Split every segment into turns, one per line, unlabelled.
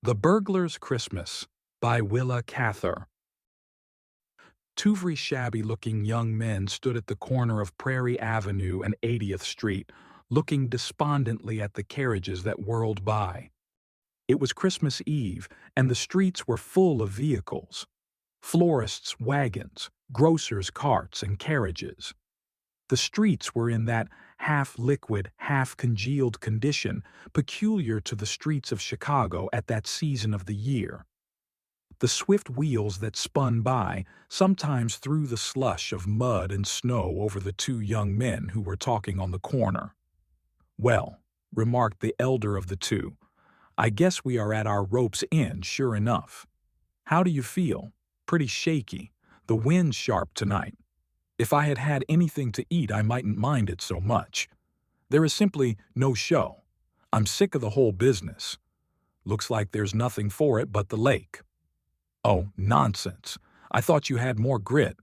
The Burglar's Christmas by Willa Cather. Two very shabby-looking young men stood at the corner of Prairie Avenue and 80th Street, looking despondently at the carriages that whirled by. It was Christmas Eve, and the streets were full of vehicles. Florists' wagons, grocers' carts and carriages. The streets were in that half-liquid, half-congealed condition peculiar to the streets of Chicago at that season of the year. The swift wheels that spun by sometimes threw the slush of mud and snow over the two young men who were talking on the corner. "Well," remarked the elder of the two, "I guess we are at our rope's end, sure enough. How do you feel? Pretty shaky. The wind's sharp tonight. If I had had anything to eat, I mightn't mind it so much. There is simply no show. I'm sick of the whole business. Looks like there's nothing for it but the lake." "Oh, nonsense. I thought you had more grit.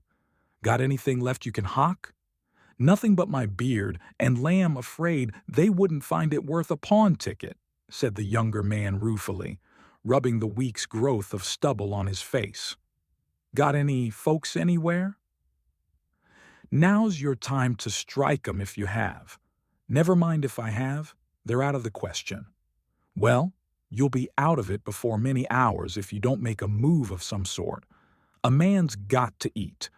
Got anything left you can hock?" "Nothing but my beard, and Lamb afraid they wouldn't find it worth a pawn ticket," said the younger man ruefully, rubbing the week's growth of stubble on his face. "Got any folks anywhere?" "Now's your time to strike 'em if you have. Never mind if I have, they're out of the question." "Well, you'll be out of it before many hours if you don't make a move of some sort. A man's got to eat.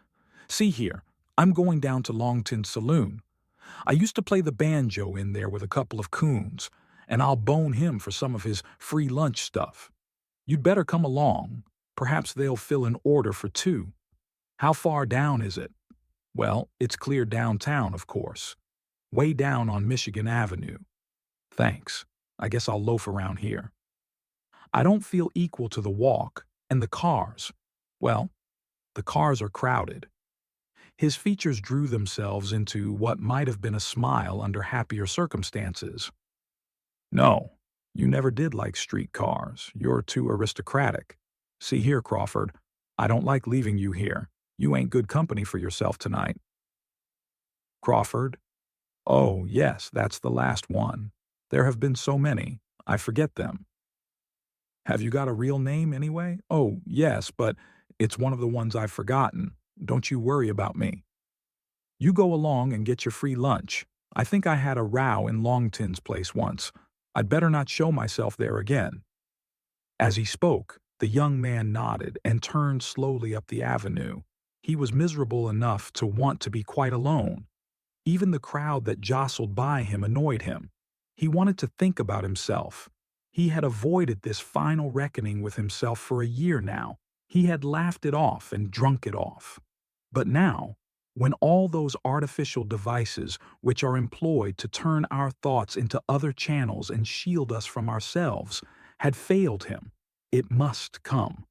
See here, I'm going down to Longton's saloon. I used to play the banjo in there with a couple of coons, and I'll bone him for some of his free lunch stuff. You'd better come along. Perhaps they'll fill an order for two. How far down is it?" "Well, it's clear downtown, of course. Way down on Michigan Avenue." "Thanks. I guess I'll loaf around here." "I don't feel equal to the walk, and the cars. Well, the cars are crowded." His features drew themselves into what might have been a smile under happier circumstances. "No, you never did like street cars. You're too aristocratic. See here, Crawford, I don't like leaving you here. You ain't good company for yourself tonight." "Crawford? Oh, yes, that's the last one. There have been so many, I forget them." "Have you got a real name, anyway?" "Oh, yes, but it's one of the ones I've forgotten. Don't you worry about me. You go along and get your free lunch. I think I had a row in Longton's place once. I'd better not show myself there again." As he spoke, the young man nodded and turned slowly up the avenue. He was miserable enough to want to be quite alone. Even the crowd that jostled by him annoyed him. He wanted to think about himself. He had avoided this final reckoning with himself for a year now. He had laughed it off and drunk it off. But now, when all those artificial devices which are employed to turn our thoughts into other channels and shield us from ourselves had failed him, it must come.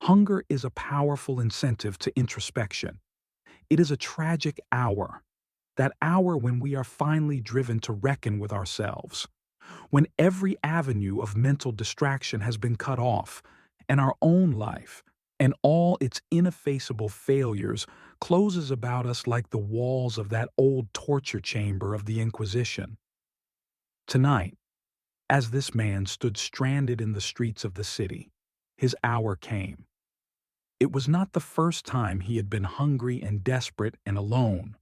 Hunger is a powerful incentive to introspection. It is a tragic hour, that hour when we are finally driven to reckon with ourselves, when every avenue of mental distraction has been cut off, and our own life, and all its ineffaceable failures, closes about us like the walls of that old torture chamber of the Inquisition. Tonight, as this man stood stranded in the streets of the city, his hour came. It was not the first time he had been hungry and desperate and alone,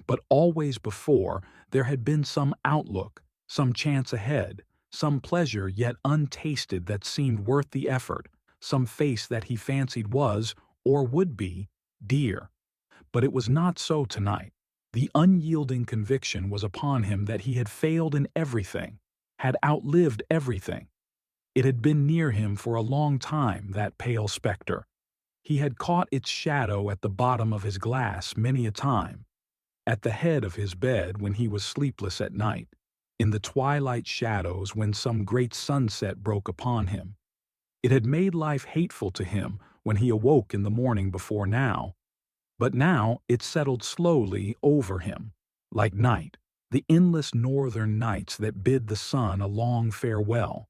but always before there had been some outlook, some chance ahead, some pleasure yet untasted that seemed worth the effort, some face that he fancied was, or would be, dear. But it was not so tonight. The unyielding conviction was upon him that he had failed in everything, had outlived everything. It had been near him for a long time, that pale specter. He had caught its shadow at the bottom of his glass many a time, at the head of his bed when he was sleepless at night, in the twilight shadows when some great sunset broke upon him. It had made life hateful to him when he awoke in the morning before now, but now it settled slowly over him, like night, the endless northern nights that bid the sun a long farewell.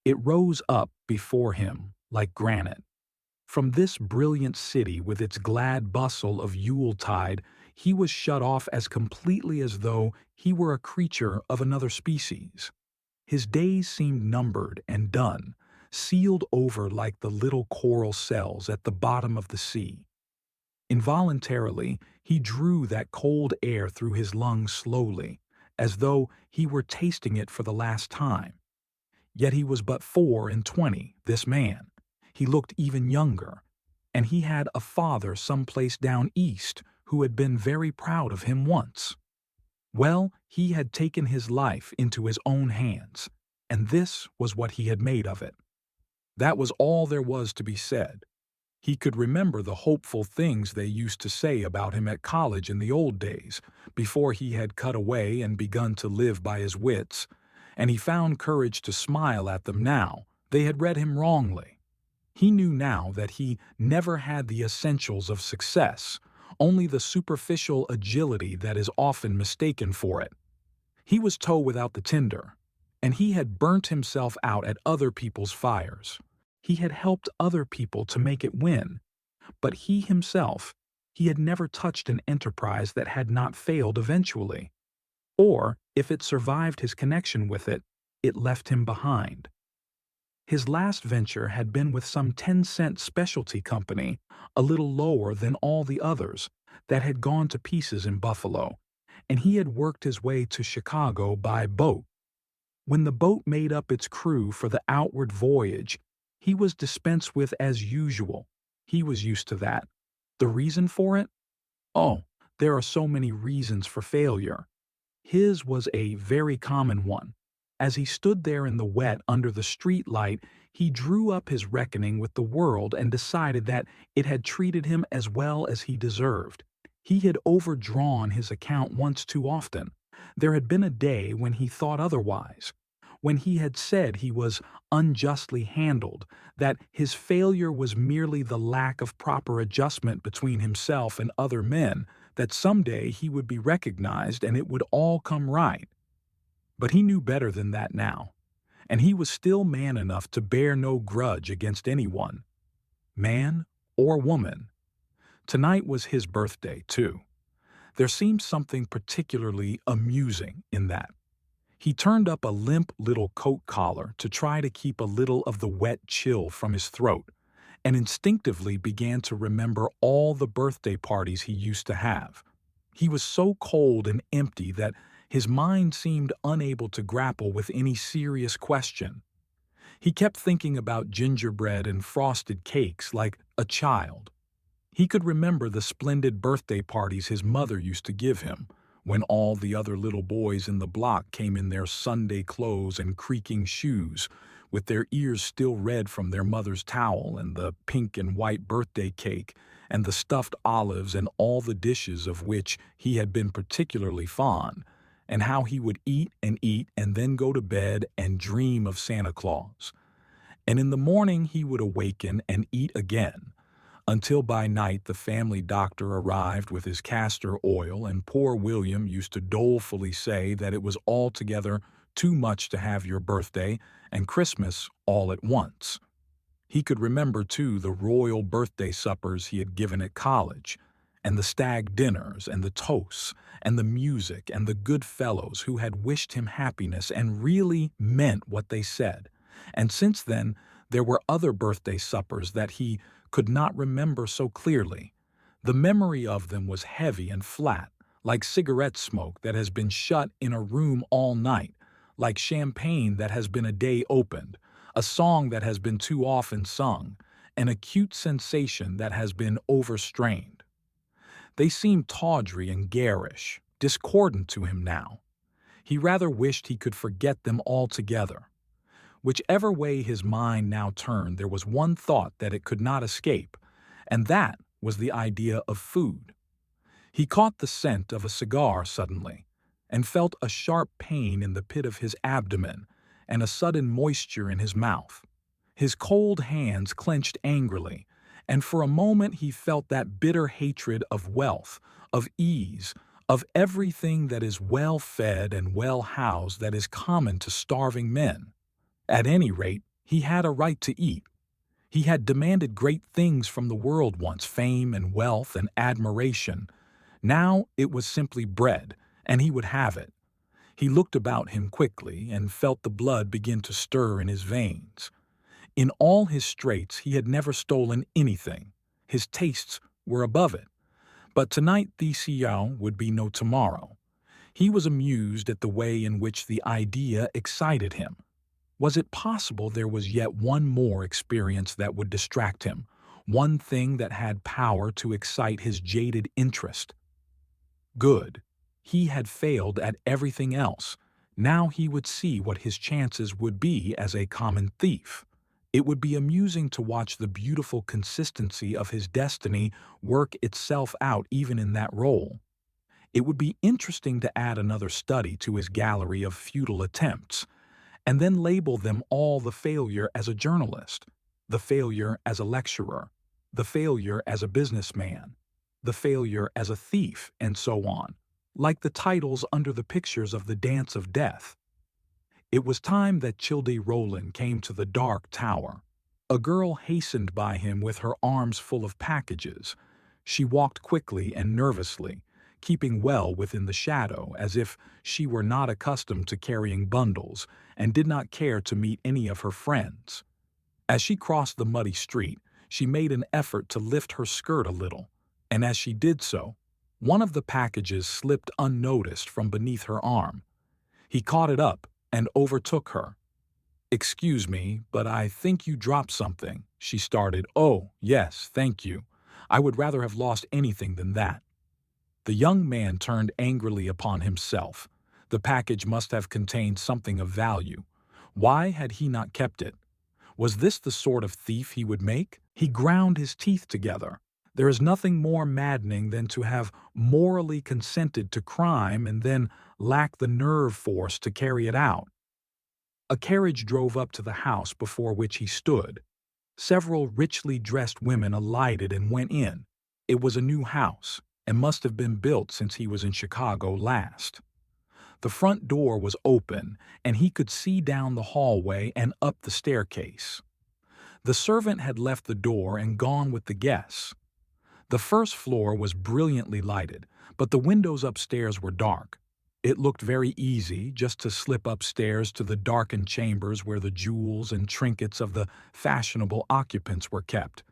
It rose up before him like granite. From this brilliant city with its glad bustle of Yuletide, he was shut off as completely as though he were a creature of another species. His days seemed numbered and done, sealed over like the little coral cells at the bottom of the sea. Involuntarily, he drew that cold air through his lungs slowly, as though he were tasting it for the last time. Yet he was but 24, this man. He looked even younger, and he had a father someplace down east who had been very proud of him once. Well, he had taken his life into his own hands, and this was what he had made of it. That was all there was to be said. He could remember the hopeful things they used to say about him at college in the old days, before he had cut away and begun to live by his wits, and he found courage to smile at them now. They had read him wrongly. He knew now that he never had the essentials of success, only the superficial agility that is often mistaken for it. He was tow without the tinder, and he had burnt himself out at other people's fires. He had helped other people to make it win, but he himself, he had never touched an enterprise that had not failed eventually. Or, if it survived his connection with it, it left him behind. His last venture had been with some 10-cent specialty company, a little lower than all the others, that had gone to pieces in Buffalo, and he had worked his way to Chicago by boat. When the boat made up its crew for the outward voyage, he was dispensed with as usual. He was used to that. The reason for it? Oh, there are so many reasons for failure. His was a very common one. As he stood there in the wet under the street light, he drew up his reckoning with the world and decided that it had treated him as well as he deserved. He had overdrawn his account once too often. There had been a day when he thought otherwise, when he had said he was unjustly handled, that his failure was merely the lack of proper adjustment between himself and other men, that someday he would be recognized and it would all come right. But he knew better than that now, and he was still man enough to bear no grudge against anyone, man or woman. Tonight was his birthday, too. There seemed something particularly amusing in that. He turned up a limp little coat collar to try to keep a little of the wet chill from his throat, and instinctively began to remember all the birthday parties he used to have. He was so cold and empty that his mind seemed unable to grapple with any serious question. He kept thinking about gingerbread and frosted cakes like a child. He could remember the splendid birthday parties his mother used to give him, when all the other little boys in the block came in their Sunday clothes and creaking shoes, with their ears still red from their mother's towel and the pink and white birthday cake and the stuffed olives and all the dishes of which he had been particularly fond, and how he would eat and then go to bed and dream of Santa Claus. And in the morning he would awaken and eat again, until by night the family doctor arrived with his castor oil, and poor William used to dolefully say that it was altogether too much to have your birthday and Christmas all at once. He could remember, too, the royal birthday suppers he had given at college, and the stag dinners and the toasts and the music and the good fellows who had wished him happiness and really meant what they said. And since then, there were other birthday suppers that he could not remember so clearly. The memory of them was heavy and flat, like cigarette smoke that has been shut in a room all night, like champagne that has been a day opened, a song that has been too often sung, an acute sensation that has been overstrained. They seemed tawdry and garish, discordant to him now. He rather wished he could forget them altogether. Whichever way his mind now turned, there was one thought that it could not escape, and that was the idea of food. He caught the scent of a cigar suddenly, and felt a sharp pain in the pit of his abdomen and a sudden moisture in his mouth. His cold hands clenched angrily, and for a moment he felt that bitter hatred of wealth, of ease, of everything that is well-fed and well-housed that is common to starving men. At any rate, he had a right to eat. He had demanded great things from the world once, fame and wealth and admiration. Now it was simply bread, and he would have it. He looked about him quickly and felt the blood begin to stir in his veins. In all his straits, he had never stolen anything. His tastes were above it. But tonight the Xiao would be no tomorrow. He was amused at the way in which the idea excited him. Was it possible there was yet one more experience that would distract him, one thing that had power to excite his jaded interest? Good. He had failed at everything else. Now he would see what his chances would be as a common thief. It would be amusing to watch the beautiful consistency of his destiny work itself out even in that role. It would be interesting to add another study to his gallery of futile attempts, and then label them all: the failure as a journalist, the failure as a lecturer, the failure as a businessman, the failure as a thief, and so on, like the titles under the pictures of the Dance of Death. It was time that Childe Roland came to the dark tower. A girl hastened by him with her arms full of packages. She walked quickly and nervously, keeping well within the shadow, as if she were not accustomed to carrying bundles and did not care to meet any of her friends. As she crossed the muddy street, she made an effort to lift her skirt a little, and as she did so, one of the packages slipped unnoticed from beneath her arm. He caught it up and overtook her. "Excuse me, but I think you dropped something," she started. "Oh, yes, thank you. I would rather have lost anything than that." The young man turned angrily upon himself. The package must have contained something of value. Why had he not kept it? Was this the sort of thief he would make? He ground his teeth together. There is nothing more maddening than to have morally consented to crime and then lack the nerve force to carry it out. A carriage drove up to the house before which he stood. Several richly dressed women alighted and went in. It was a new house, and must have been built since he was in Chicago last. The front door was open, and he could see down the hallway and up the staircase. The servant had left the door and gone with the guests. The first floor was brilliantly lighted, but the windows upstairs were dark. It looked very easy just to slip upstairs to the darkened chambers where the jewels and trinkets of the fashionable occupants were kept.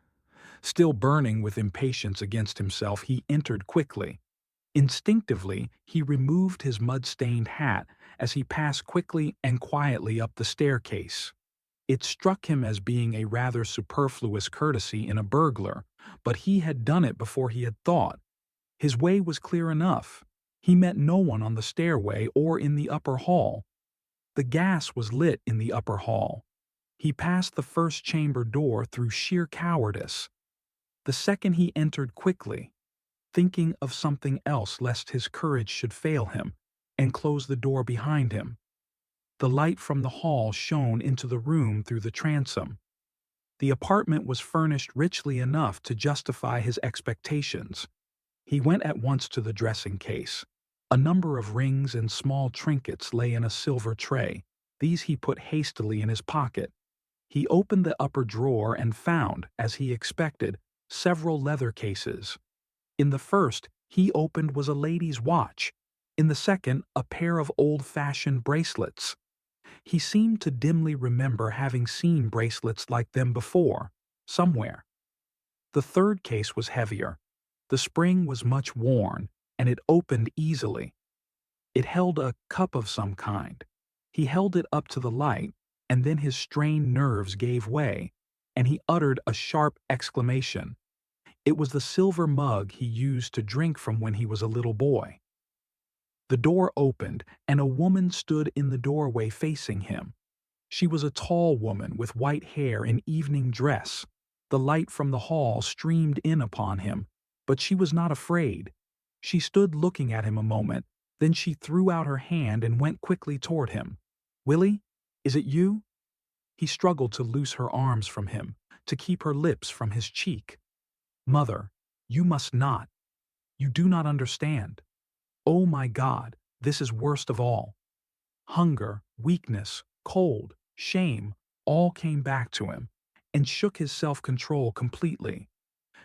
Still burning with impatience against himself, he entered quickly. Instinctively, he removed his mud-stained hat as he passed quickly and quietly up the staircase. It struck him as being a rather superfluous courtesy in a burglar, but he had done it before he had thought. His way was clear enough. He met no one on the stairway or in the upper hall. The gas was lit in the upper hall. He passed the first chamber door through sheer cowardice. The second he entered quickly, thinking of something else lest his courage should fail him, and closed the door behind him. The light from the hall shone into the room through the transom. The apartment was furnished richly enough to justify his expectations. He went at once to the dressing case. A number of rings and small trinkets lay in a silver tray. These he put hastily in his pocket. He opened the upper drawer and found, as he expected, several leather cases. In the first he opened was a lady's watch. In the second, a pair of old-fashioned bracelets. He seemed to dimly remember having seen bracelets like them before, somewhere. The third case was heavier. The spring was much worn, and it opened easily. It held a cup of some kind. He held it up to the light, and then his strained nerves gave way, and he uttered a sharp exclamation. It was the silver mug he used to drink from when he was a little boy. The door opened, and a woman stood in the doorway facing him. She was a tall woman with white hair and evening dress. The light from the hall streamed in upon him, but she was not afraid. She stood looking at him a moment, then she threw out her hand and went quickly toward him. "Willie, is it you?" He struggled to loose her arms from him, to keep her lips from his cheek. "Mother, you must not. You do not understand. Oh my God, this is worst of all." Hunger, weakness, cold, shame, all came back to him, and shook his self-control completely.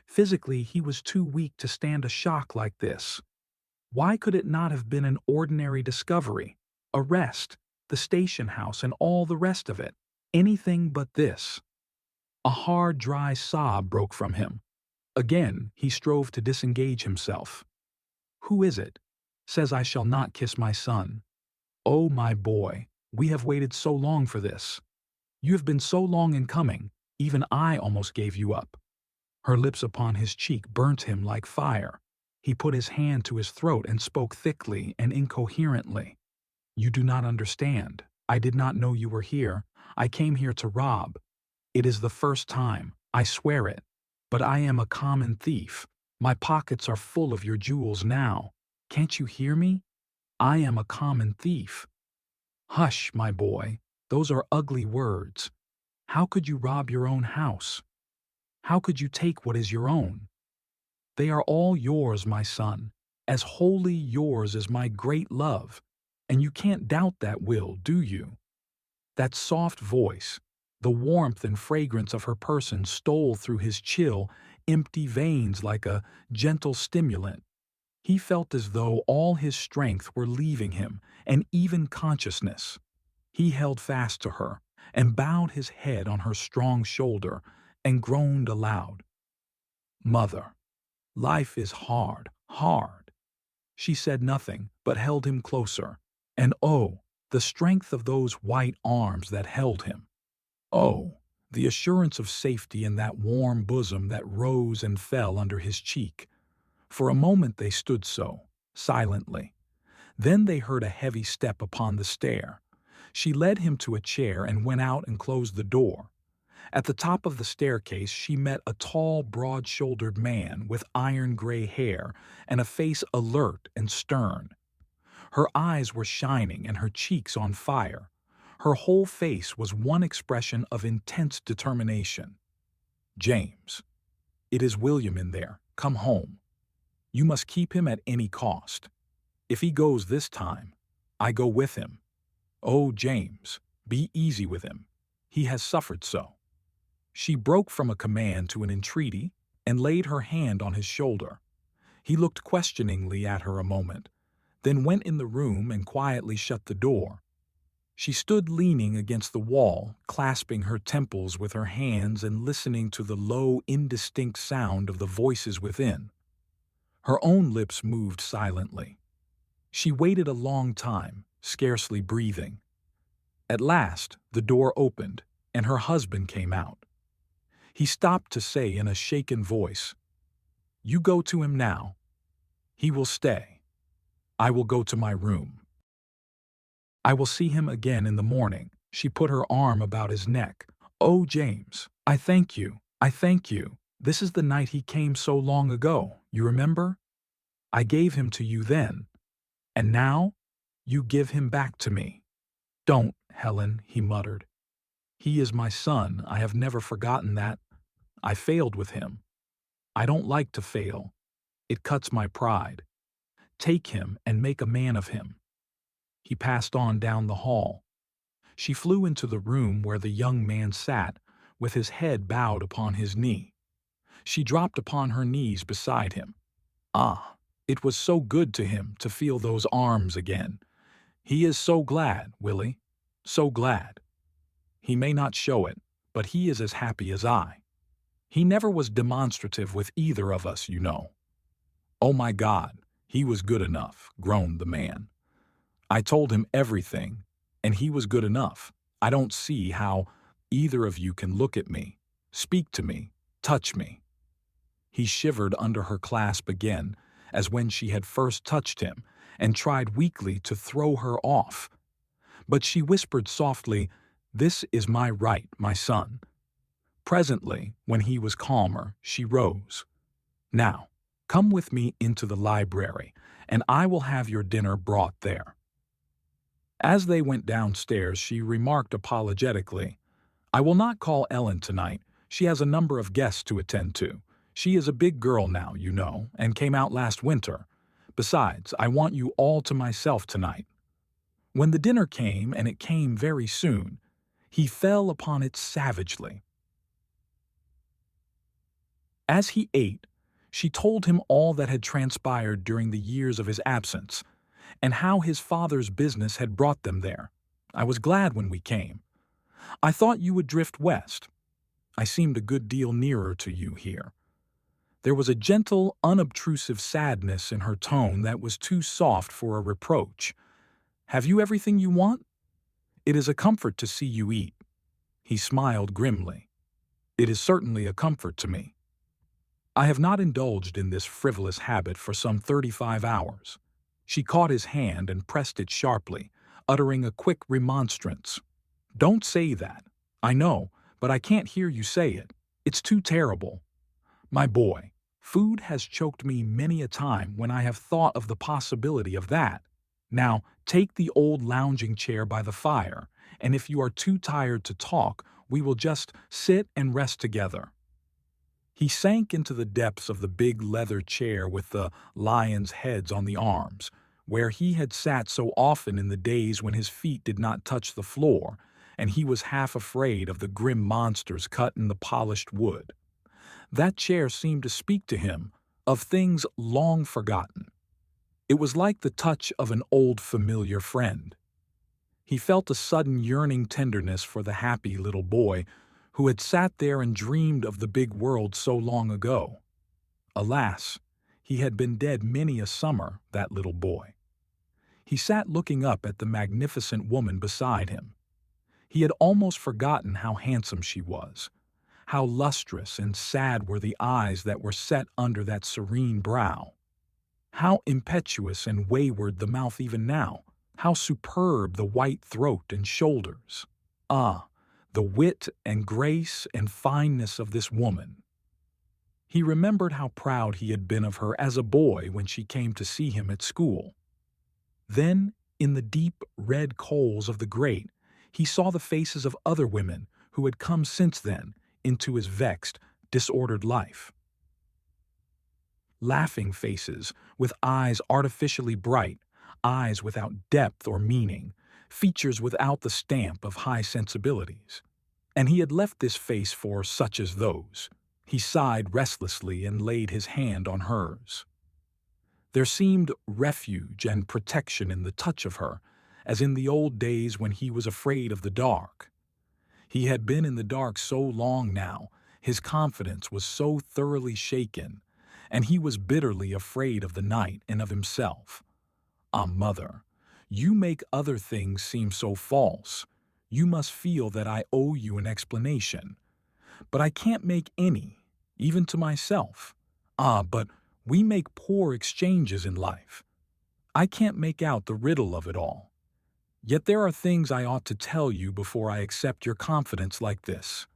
Physically, he was too weak to stand a shock like this. Why could it not have been an ordinary discovery, arrest, the station house and all the rest of it? Anything but this. A hard, dry sob broke from him. Again, he strove to disengage himself. "Who is it? Says I shall not kiss my son. Oh, my boy, we have waited so long for this. You have been so long in coming, even I almost gave you up." Her lips upon his cheek burnt him like fire. He put his hand to his throat and spoke thickly and incoherently. "You do not understand. I did not know you were here. I came here to rob. It is the first time, I swear it. But I am a common thief. My pockets are full of your jewels now. Can't you hear me? I am a common thief." "Hush, my boy. Those are ugly words. How could you rob your own house? How could you take what is your own? They are all yours, my son, as wholly yours as my great love. And you can't doubt that, Will, do you?" That soft voice, the warmth and fragrance of her person stole through his chill, empty veins like a gentle stimulant. He felt as though all his strength were leaving him, and even consciousness. He held fast to her, and bowed his head on her strong shoulder, and groaned aloud. "Mother, life is hard, hard." She said nothing, but held him closer. And oh, the strength of those white arms that held him. Oh, the assurance of safety in that warm bosom that rose and fell under his cheek. For a moment they stood so, silently. Then they heard a heavy step upon the stair. She led him to a chair and went out and closed the door. At the top of the staircase she met a tall, broad-shouldered man with iron-gray hair and a face alert and stern. Her eyes were shining and her cheeks on fire. Her whole face was one expression of intense determination. "James, it is William in there. Come home. You must keep him at any cost. If he goes this time, I go with him. Oh, James, be easy with him. He has suffered so." She broke from a command to an entreaty and laid her hand on his shoulder. He looked questioningly at her a moment, then went in the room and quietly shut the door. She stood leaning against the wall, clasping her temples with her hands and listening to the low, indistinct sound of the voices within. Her own lips moved silently. She waited a long time, scarcely breathing. At last, the door opened, and her husband came out. He stopped to say in a shaken voice, "You go to him now. He will stay. I will go to my room. I will see him again in the morning." She put her arm about his neck. "Oh, James, I thank you. I thank you. This is the night he came so long ago, you remember? I gave him to you then. And now, you give him back to me." "Don't, Helen," he muttered. "He is my son. I have never forgotten that. I failed with him. I don't like to fail. It cuts my pride. Take him and make a man of him." He passed on down the hall. She flew into the room where the young man sat, with his head bowed upon his knee. She dropped upon her knees beside him. Ah, it was so good to him to feel those arms again. He is so glad, Willie, so glad. He may not show it, but he is as happy as I. He never was demonstrative with either of us, you know. Oh my God, he was good enough, groaned the man. I told him everything, and he was good enough. I don't see how either of you can look at me, speak to me, touch me. He shivered under her clasp again, as when she had first touched him, and tried weakly to throw her off. But she whispered softly, "This is my right, my son." Presently, when he was calmer, she rose. "Now, come with me into the library, and I will have your dinner brought there." As they went downstairs, she remarked apologetically, "I will not call Ellen tonight. She has a number of guests to attend to. She is a big girl now, you know, and came out last winter. Besides, I want you all to myself tonight." When the dinner came, and it came very soon, he fell upon it savagely. As he ate, she told him all that had transpired during the years of his absence, and how his father's business had brought them there. "I was glad when we came. I thought you would drift west. I seemed a good deal nearer to you here." There was a gentle, unobtrusive sadness in her tone that was too soft for a reproach. "Have you everything you want? It is a comfort to see you eat." He smiled grimly. "It is certainly a comfort to me. I have not indulged in this frivolous habit for some 35 hours." She caught his hand and pressed it sharply, uttering a quick remonstrance. "Don't say that. I know, but I can't hear you say it. It's too terrible. My boy, food has choked me many a time when I have thought of the possibility of that. Now, take the old lounging chair by the fire, and if you are too tired to talk, we will just sit and rest together." He sank into the depths of the big leather chair with the lions' heads on the arms, where he had sat so often in the days when his feet did not touch the floor, and he was half afraid of the grim monsters cut in the polished wood. That chair seemed to speak to him of things long forgotten. It was like the touch of an old familiar friend. He felt a sudden yearning tenderness for the happy little boy who had sat there and dreamed of the big world so long ago. Alas, he had been dead many a summer, that little boy. He sat looking up at the magnificent woman beside him. He had almost forgotten how handsome she was. How lustrous and sad were the eyes that were set under that serene brow. How impetuous and wayward the mouth even now. How superb the white throat and shoulders. Ah, the wit and grace and fineness of this woman. He remembered how proud he had been of her as a boy when she came to see him at school. Then, in the deep red coals of the grate, he saw the faces of other women who had come since then into his vexed, disordered life. Laughing faces, with eyes artificially bright, eyes without depth or meaning, features without the stamp of high sensibilities. And he had left this face for such as those. He sighed restlessly and laid his hand on hers. There seemed refuge and protection in the touch of her, as in the old days when he was afraid of the dark. He had been in the dark so long now, his confidence was so thoroughly shaken, and he was bitterly afraid of the night and of himself. Ah, mother, you make other things seem so false. You must feel that I owe you an explanation. But I can't make any, even to myself. Ah, but we make poor exchanges in life. I can't make out the riddle of it all. Yet there are things I ought to tell you before I accept your confidence like this.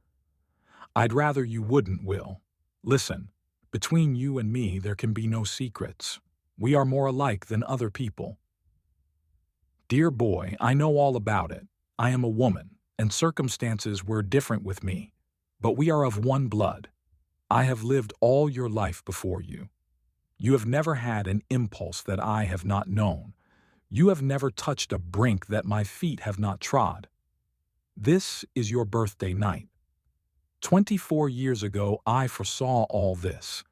I'd rather you wouldn't, Will. Listen, between you and me there can be no secrets. We are more alike than other people. Dear boy, I know all about it. I am a woman, and circumstances were different with me. But we are of one blood. I have lived all your life before you. You have never had an impulse that I have not known. You have never touched a brink that my feet have not trod. This is your birthday night. 24 years ago, I foresaw all this.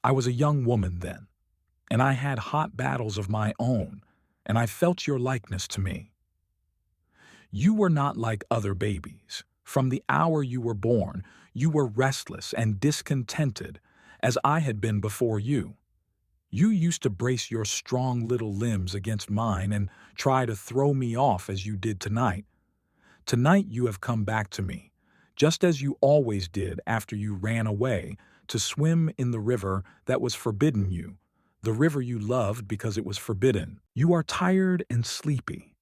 I was a young woman then, and I had hot battles of my own, and I felt your likeness to me. You were not like other babies. From the hour you were born, you were restless and discontented, as I had been before you. You used to brace your strong little limbs against mine and try to throw me off as you did tonight. Tonight you have come back to me, just as you always did after you ran away, to swim in the river that was forbidden you, the river you loved because it was forbidden. You are tired and sleepy,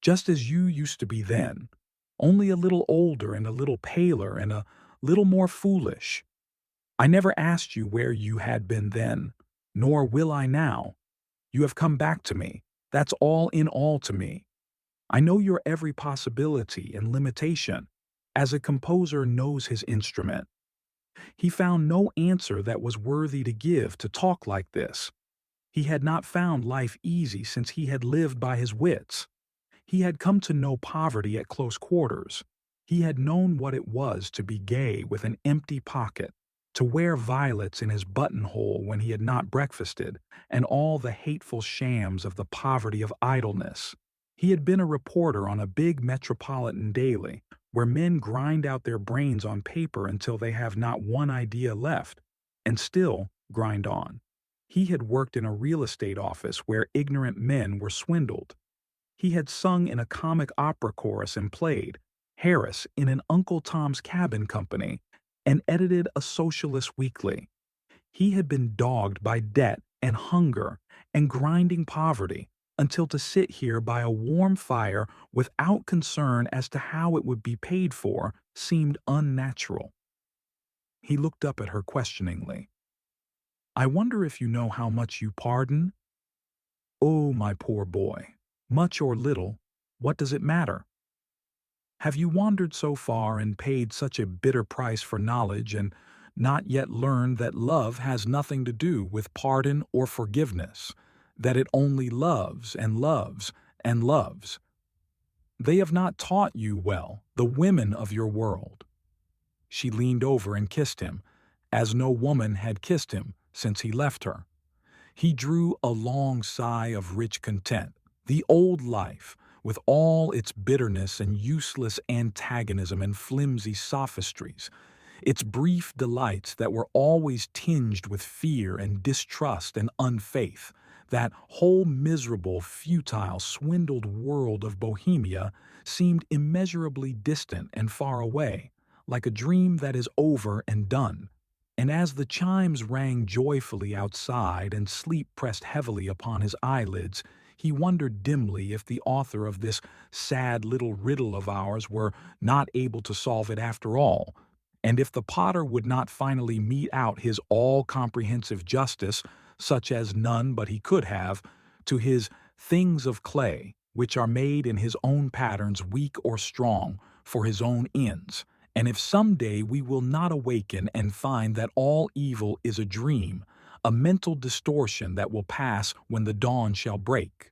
just as you used to be then, only a little older and a little paler and a little more foolish. I never asked you where you had been then, nor will I now. You have come back to me. That's all in all to me. I know your every possibility and limitation, as a composer knows his instrument. He found no answer that was worthy to give to talk like this. He had not found life easy since he had lived by his wits. He had come to know poverty at close quarters. He had known what it was to be gay with an empty pocket, to wear violets in his buttonhole when he had not breakfasted, and all the hateful shams of the poverty of idleness. He had been a reporter on a big metropolitan daily, where men grind out their brains on paper until they have not one idea left, and still grind on. He had worked in a real estate office where ignorant men were swindled. He had sung in a comic opera chorus and played Harris in an Uncle Tom's Cabin company and edited a socialist weekly. He had been dogged by debt and hunger and grinding poverty until to sit here by a warm fire without concern as to how it would be paid for seemed unnatural. He looked up at her questioningly. "I wonder if you know how much you pardon?" "Oh, my poor boy, much or little, what does it matter? Have you wandered so far and paid such a bitter price for knowledge and not yet learned that love has nothing to do with pardon or forgiveness, that it only loves and loves and loves? They have not taught you well, the women of your world." She leaned over and kissed him, as no woman had kissed him since he left her. He drew a long sigh of rich content. The old life, with all its bitterness and useless antagonism and flimsy sophistries, its brief delights that were always tinged with fear and distrust and unfaith, that whole miserable, futile, swindled world of Bohemia seemed immeasurably distant and far away, like a dream that is over and done. And as the chimes rang joyfully outside and sleep pressed heavily upon his eyelids, he wondered dimly if the author of this sad little riddle of ours were not able to solve it after all, and if the potter would not finally mete out his all-comprehensive justice, such as none but he could have, to his things of clay, which are made in his own patterns, weak or strong, for his own ends, and if some day we will not awaken and find that all evil is a dream, a mental distortion that will pass when the dawn shall break.